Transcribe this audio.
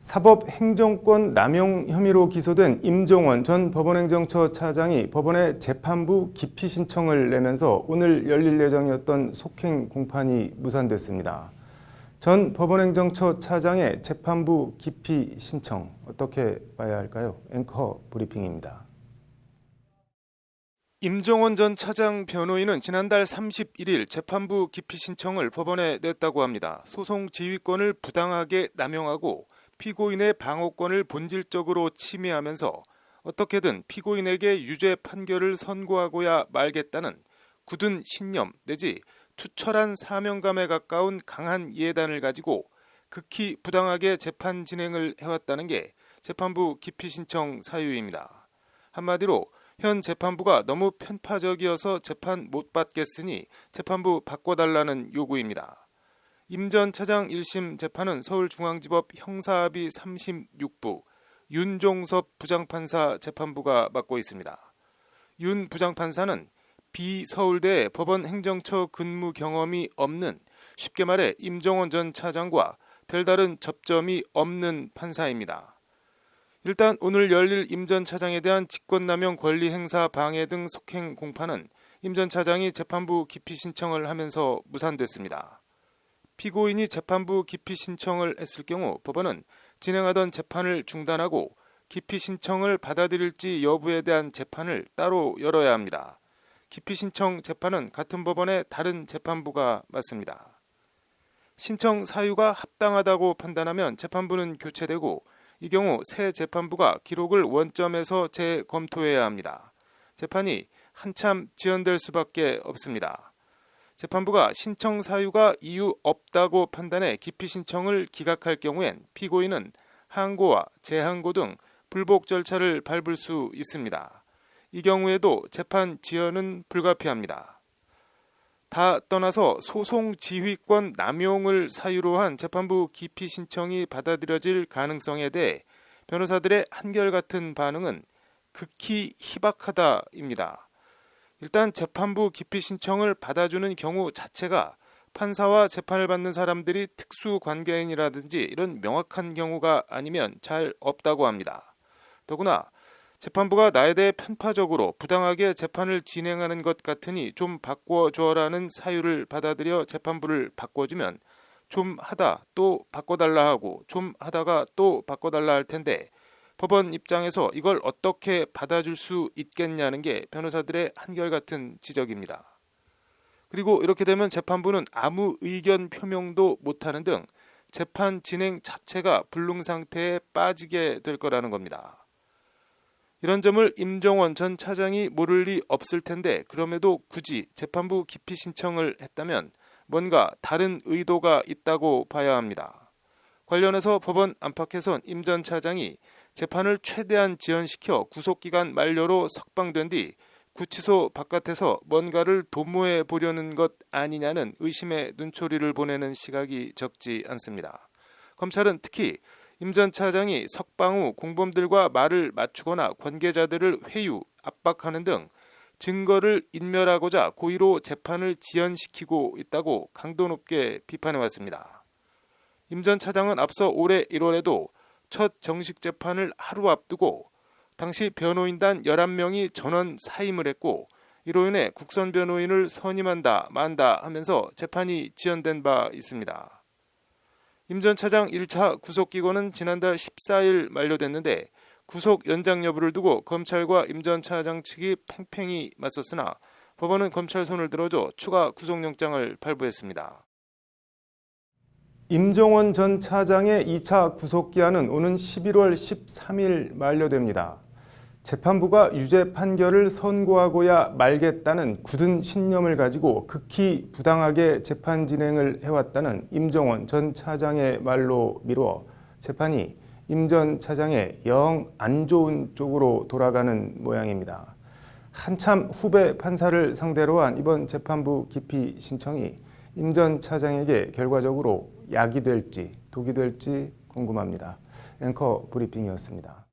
사법행정권 남용 혐의로 기소된 임종원 전 법원행정처 차장이 법원에 재판부 기피 신청을 내면서 오늘 열릴 예정이었던 속행 공판이 무산됐습니다. 전 법원행정처 차장의 재판부 기피 신청 어떻게 봐야 할까요? 앵커 브리핑입니다. 임종원 전 차장 변호인은 지난달 31일 재판부 기피 신청을 법원에 냈다고 합니다. 소송 지휘권을 부당하게 남용하고 피고인의 방어권을 본질적으로 침해하면서 어떻게든 피고인에게 유죄 판결을 선고하고야 말겠다는 굳은 신념 내지 투철한 사명감에 가까운 강한 예단을 가지고 극히 부당하게 재판 진행을 해왔다는 게 재판부 기피 신청 사유입니다. 한마디로 현 재판부가 너무 편파적이어서 재판 못 받겠으니 재판부 바꿔달라는 요구입니다. 임 전 차장 1심 재판은 서울중앙지법 형사합의 36부 윤종섭 부장판사 재판부가 맡고 있습니다. 윤 부장판사는 비서울대 법원행정처 근무 경험이 없는, 쉽게 말해 임종원 전 차장과 별다른 접점이 없는 판사입니다. 일단 오늘 열릴 임 전 차장에 대한 직권남용 권리행사 방해 등 속행 공판은 임 전 차장이 재판부 기피 신청을 하면서 무산됐습니다. 피고인이 재판부 기피 신청을 했을 경우 법원은 진행하던 재판을 중단하고 기피 신청을 받아들일지 여부에 대한 재판을 따로 열어야 합니다. 기피 신청 재판은 같은 법원의 다른 재판부가 맡습니다. 신청 사유가 합당하다고 판단하면 재판부는 교체되고 이 경우 새 재판부가 기록을 원점에서 재검토해야 합니다. 재판이 한참 지연될 수밖에 없습니다. 재판부가 신청 사유가 이유 없다고 판단해 기피 신청을 기각할 경우엔 피고인은 항고와 재항고 등 불복 절차를 밟을 수 있습니다. 이 경우에도 재판 지연은 불가피합니다. 다 떠나서 소송 지휘권 남용을 사유로 한 재판부 기피 신청이 받아들여질 가능성에 대해 변호사들의 한결같은 반응은 극히 희박하다입니다. 일단 재판부 기피 신청을 받아주는 경우 자체가 판사와 재판을 받는 사람들이 특수관계인이라든지 이런 명확한 경우가 아니면 잘 없다고 합니다. 더구나 재판부가 나에 대해 편파적으로 부당하게 재판을 진행하는 것 같으니 좀 바꿔줘라는 사유를 받아들여 재판부를 바꿔주면 좀 하다 또 바꿔달라 하고 좀 하다가 또 바꿔달라 할 텐데 법원 입장에서 이걸 어떻게 받아줄 수 있겠냐는 게 변호사들의 한결같은 지적입니다. 그리고 이렇게 되면 재판부는 아무 의견 표명도 못하는 등 재판 진행 자체가 불능 상태에 빠지게 될 거라는 겁니다. 이런 점을 임종원 전 차장이 모를 리 없을 텐데 그럼에도 굳이 재판부 기피 신청을 했다면 뭔가 다른 의도가 있다고 봐야 합니다. 관련해서 법원 안팎에선 임 전 차장이 재판을 최대한 지연시켜 구속기간 만료로 석방된 뒤 구치소 바깥에서 뭔가를 도모해 보려는 것 아니냐는 의심의 눈초리를 보내는 시각이 적지 않습니다. 검찰은 특히 임 전 차장이 석방 후 공범들과 말을 맞추거나 관계자들을 회유, 압박하는 등 증거를 인멸하고자 고의로 재판을 지연시키고 있다고 강도 높게 비판해왔습니다. 임 전 차장은 앞서 올해 1월에도 첫 정식 재판을 하루 앞두고 당시 변호인단 11명이 전원 사임을 했고 이로 인해 국선 변호인을 선임한다 만다 하면서 재판이 지연된 바 있습니다. 임 전 차장 1차 구속기고는 지난달 14일 만료됐는데 구속 연장 여부를 두고 검찰과 임 전 차장 측이 팽팽히 맞섰으나 법원은 검찰 손을 들어줘 추가 구속영장을 발부했습니다. 임종원 전 차장의 2차 구속기한은 오는 11월 13일 만료됩니다. 재판부가 유죄 판결을 선고하고야 말겠다는 굳은 신념을 가지고 극히 부당하게 재판 진행을 해왔다는 임종원 전 차장의 말로 미루어 재판이 임 전 차장의 영 안 좋은 쪽으로 돌아가는 모양입니다. 한참 후배 판사를 상대로 한 이번 재판부 기피 신청이 임 전 차장에게 결과적으로 약이 될지 독이 될지 궁금합니다. 앵커 브리핑이었습니다.